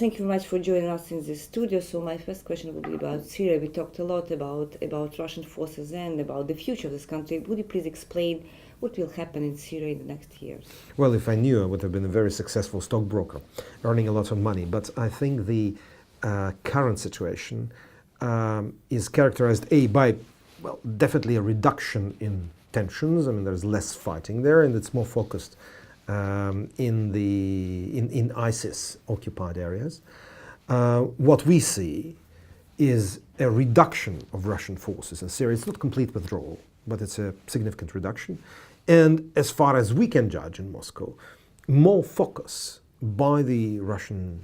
thank you very much for joining us in the studio. So my first question will be about Syria. We talked a lot about Russian forces and about the future of this country. Would you please explain what will happen in Syria in the next years? Well, if I knew, I would have been a very successful stockbroker, earning a lot of money. But I think the current situation is characterized, by, well, definitely a reduction in tensions. I mean, there's less fighting there, and it's more focused in ISIS occupied areas. What we see is a reduction of Russian forces in Syria. It's not complete withdrawal, but it's a significant reduction. And as far as we can judge in Moscow, more focus by the Russian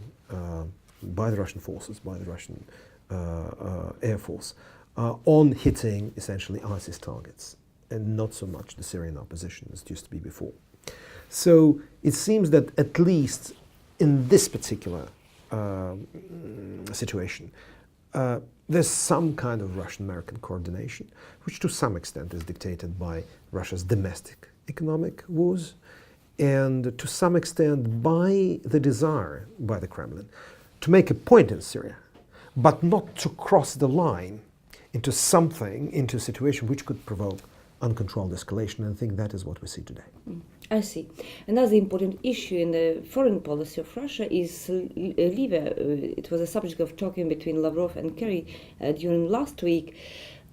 forces, by the Russian Air Force, on hitting essentially ISIS targets, and not so much the Syrian opposition as it used to be before. So it seems that at least in this particular situation, there's some kind of Russian-American coordination, which to some extent is dictated by Russia's domestic economic woes, and to some extent by the desire by the Kremlin to make a point in Syria, but not to cross the line into a situation which could provoke uncontrolled escalation. And I think that is what we see today. I see. Another important issue in the foreign policy of Russia is Libya. It was a subject of talking between Lavrov and Kerry during last week.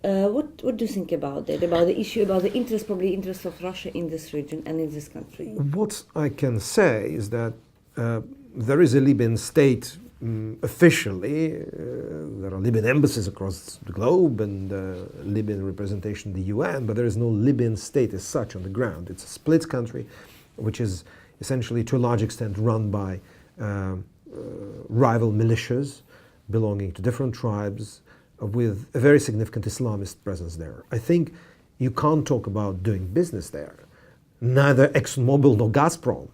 What do you think about that, about the issue, about the interest of Russia in this region and in this country? What I can say is that there is a Libyan state officially. There are Libyan embassies across the globe and Libyan representation in the UN, but there is no Libyan state as such on the ground. It's a split country, which is essentially to a large extent run by rival militias belonging to different tribes with a very significant Islamist presence there. I think you can't talk about doing business there. Neither ExxonMobil nor Gazprom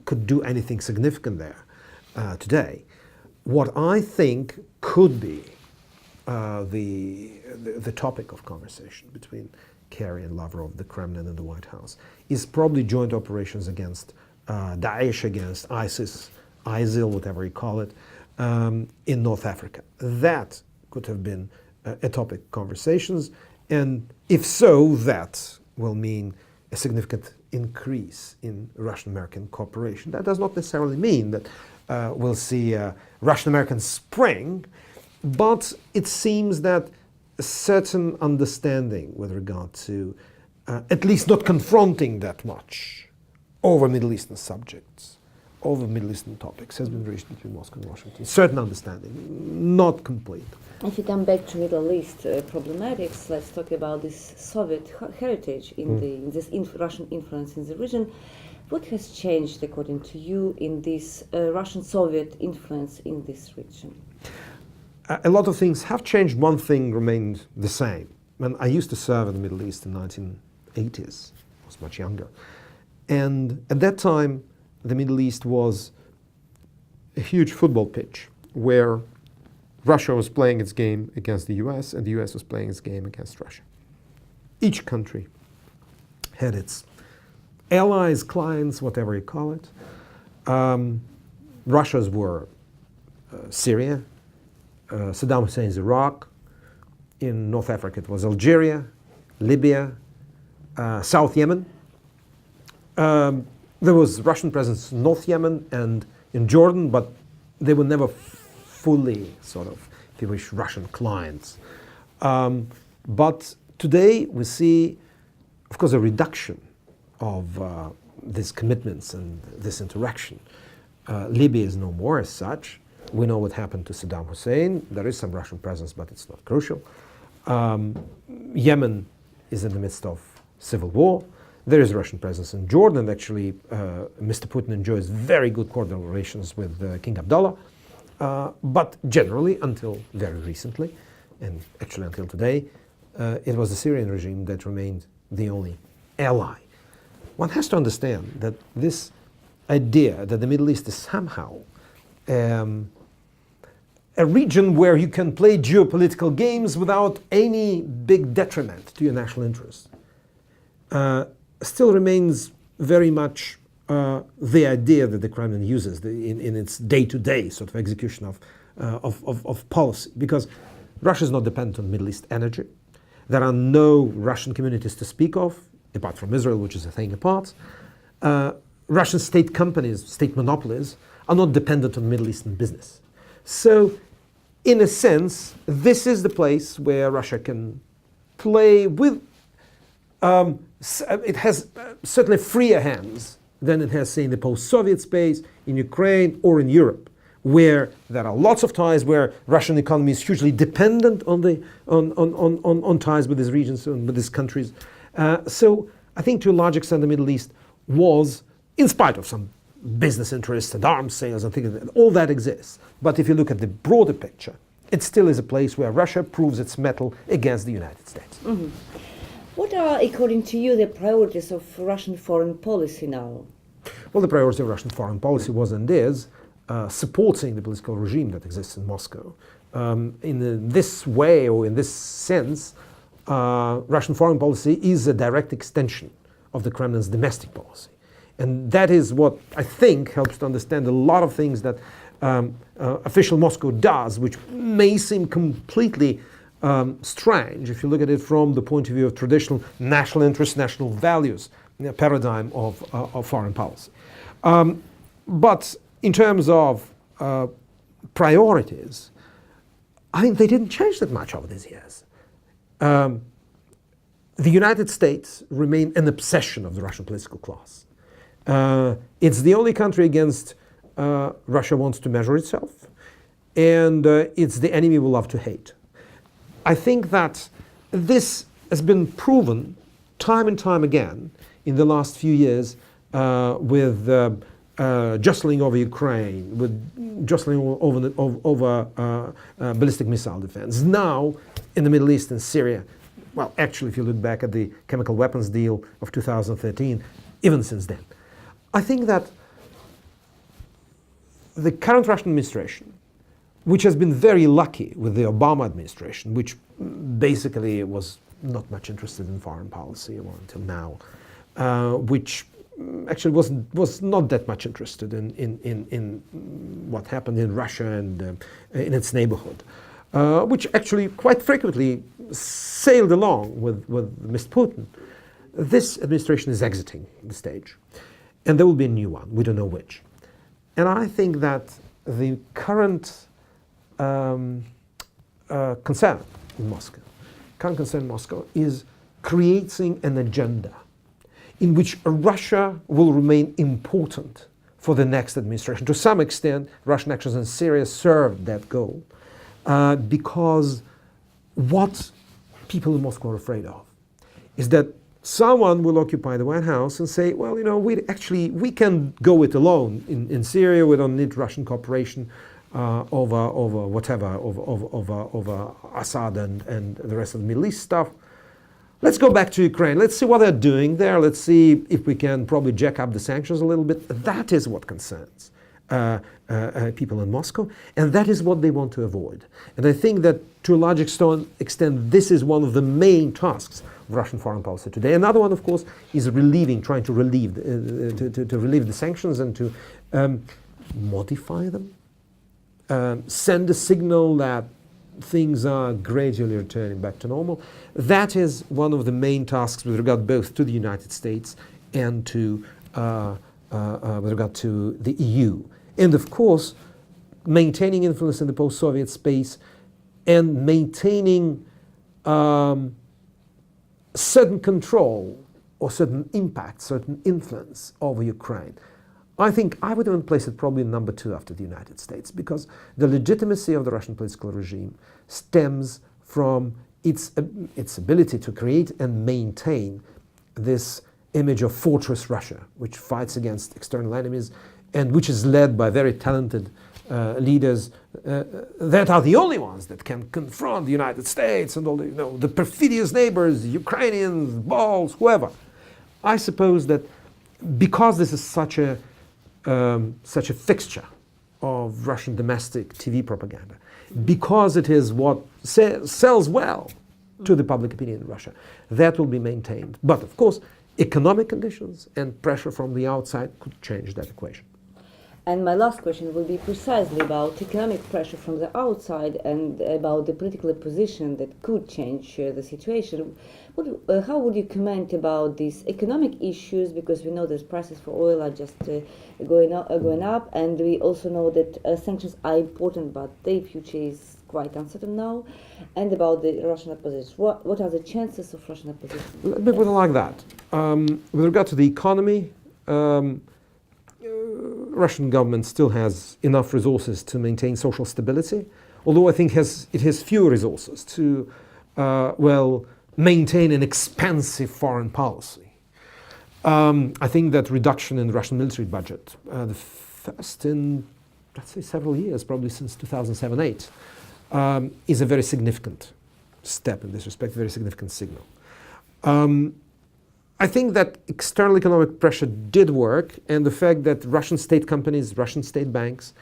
could do anything significant there today. What I think could be the topic of conversation between Kerry and Lavrov, the Kremlin and the White House, is probably joint operations against Daesh, against ISIS, ISIL, whatever you call it, in North Africa. That could have been a topic of conversations, and if so, that will mean a significant increase in Russian-American cooperation. That does not necessarily mean that we'll see a Russian-American spring, but it seems that a certain understanding with regard to at least not confronting that much over Middle Eastern subjects, over Middle Eastern topics, has been reached between Moscow and Washington. Certain understanding, not complete. If you come back to Middle East problematics, let's talk about this Soviet heritage in this Russian influence in the region. What has changed, according to you, in this Russian-Soviet influence in this region? A lot of things have changed. One thing remained the same. When I used to serve in the Middle East in the 1980s, I was much younger. And at that time, the Middle East was a huge football pitch where Russia was playing its game against the US and the US was playing its game against Russia. Each country had its allies, clients, whatever you call it. Russia's were Syria, Saddam Hussein's Iraq. In North Africa it was Algeria, Libya, South Yemen. There was Russian presence in North Yemen and in Jordan, but they were never fully, sort of, if you wish, Russian clients. But today we see, of course, a reduction of these commitments and this interaction. Libya is no more as such. We know what happened to Saddam Hussein. There is some Russian presence, but it's not crucial. Yemen is in the midst of civil war. There is Russian presence in Jordan. Actually, Mr. Putin enjoys very good cordial relations with King Abdullah. But generally, until very recently, and actually until today, it was the Syrian regime that remained the only ally. One has to understand that this idea that the Middle East is somehow a region where you can play geopolitical games without any big detriment to your national interests still remains very much the idea that the Kremlin uses in its day-to-day sort of execution of policy, because Russia is not dependent on Middle East energy. There are no Russian communities to speak of, apart from Israel, which is a thing apart. Russian state companies, state monopolies, are not dependent on Middle Eastern business. So, in a sense, this is the place where Russia can play with. It has certainly freer hands than it has, say, in the post-Soviet space, in Ukraine, or in Europe, where there are lots of ties, where Russian economy is hugely dependent on ties with these regions and with these countries. So I think to a large extent the Middle East was, in spite of some business interests and arms sales and things like that, all that exists. But if you look at the broader picture, it still is a place where Russia proves its mettle against the United States. Mm-hmm. What are, according to you, the priorities of Russian foreign policy now? Well, the priority of Russian foreign policy was and is supporting the political regime that exists in Moscow. In this way, or in this sense, Russian foreign policy is a direct extension of the Kremlin's domestic policy. And that is what I think helps to understand a lot of things that official Moscow does, which may seem completely strange if you look at it from the point of view of traditional national interests, national values, paradigm of foreign policy. But in terms of priorities, I think they didn't change that much over these years. The United States remained an obsession of the Russian political class. It's the only country against Russia wants to measure itself, and it's the enemy we love to hate. I think that this has been proven time and time again in the last few years with jostling over Ukraine, with jostling over ballistic missile defense. Now, in the Middle East and Syria, well, actually, if you look back at the chemical weapons deal of 2013, even since then, I think that the current Russian administration, which has been very lucky with the Obama administration, which basically was not much interested in foreign policy until now, which actually was not that much interested in what happened in Russia and in its neighborhood, which actually quite frequently sailed along with Mr. Putin. This administration is exiting the stage, and there will be a new one. We don't know which. And I think that the current concern in Moscow is creating an agenda in which Russia will remain important for the next administration. To some extent, Russian actions in Syria served that goal because what people in Moscow are afraid of is that someone will occupy the White House and say, well, we can go it alone in Syria. We don't need Russian cooperation over Assad and the rest of the Middle East stuff. Let's go back to Ukraine. Let's see what they're doing there. Let's see if we can probably jack up the sanctions a little bit. That is what concerns people in Moscow, and that is what they want to avoid. And I think that to a large extent, this is one of the main tasks of Russian foreign policy today. Another one, of course, is trying to relieve the sanctions and to modify them, send a signal that things are gradually returning back to normal. That is one of the main tasks with regard both to the United States and to with regard to the EU. And of course, maintaining influence in the post-Soviet space and maintaining certain control or certain impact, certain influence over Ukraine. I think I would even place it probably number 2 after the United States, because the legitimacy of the Russian political regime stems from its ability to create and maintain this image of fortress Russia, which fights against external enemies and which is led by very talented leaders that are the only ones that can confront the United States and all the perfidious neighbors, Ukrainians, Balts, whoever. I suppose that because this is such a fixture of Russian domestic TV propaganda, because it is what sells well to the public opinion in Russia, that will be maintained. But of course, economic conditions and pressure from the outside could change that equation. And my last question will be precisely about economic pressure from the outside and about the political opposition that could change the situation. How would you comment about these economic issues? Because we know that prices for oil are just going up, and we also know that sanctions are important, but their future is quite uncertain now. And about the Russian opposition, what are the chances of Russian opposition? Let me put it like that. With regard to the economy, Russian government still has enough resources to maintain social stability, although I think it has fewer resources to, maintain an expansive foreign policy. I think that reduction in the Russian military budget, the first in, let's say, several years, probably since 2007-8, is a very significant step in this respect, a very significant signal. I think that external economic pressure did work, and the fact that Russian state companies, Russian state banks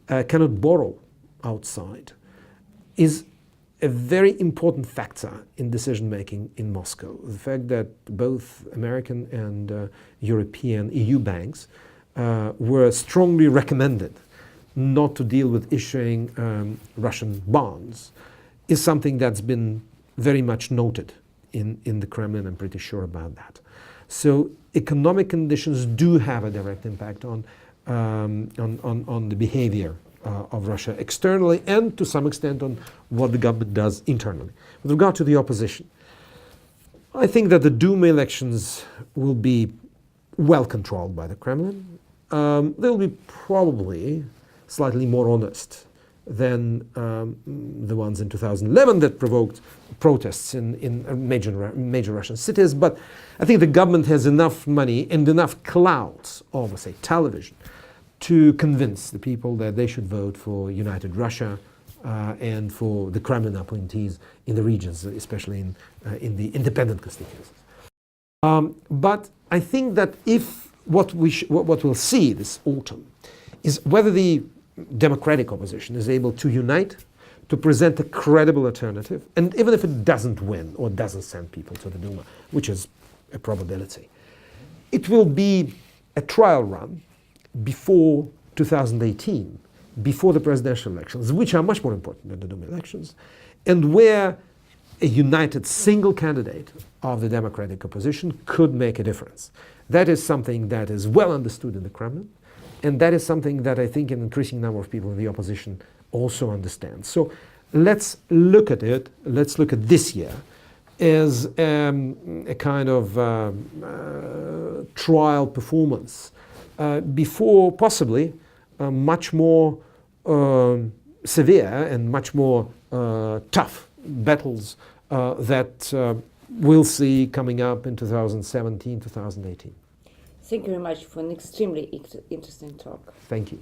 cannot borrow outside is a very important factor in decision-making in Moscow. The fact that both American and European EU banks were strongly recommended not to deal with issuing Russian bonds is something that's been very much noted in the Kremlin. I'm pretty sure about that. So economic conditions do have a direct impact on the behavior of Russia externally, and to some extent on what the government does internally. With regard to the opposition, I think that the Duma elections will be well controlled by the Kremlin. They'll be probably slightly more honest than the ones in 2011 that provoked protests in major Russian cities. But I think the government has enough money and enough clout over, say, television to convince the people that they should vote for United Russia and for the Kremlin appointees in the regions, especially in the independent constituencies. But I think that if what we'll see this autumn is whether the democratic opposition is able to unite, to present a credible alternative, and even if it doesn't win or doesn't send people to the Duma, which is a probability, it will be a trial run before 2018, before the presidential elections, which are much more important than the Duma elections, and where a united single candidate of the democratic opposition could make a difference. That is something that is well understood in the Kremlin, and that is something that I think an increasing number of people in the opposition also understand. So let's look at it, let's look at this year as a kind of trial performance before possibly much more severe and much more tough battles that we'll see coming up in 2017, 2018. Thank you very much for an extremely interesting talk. Thank you.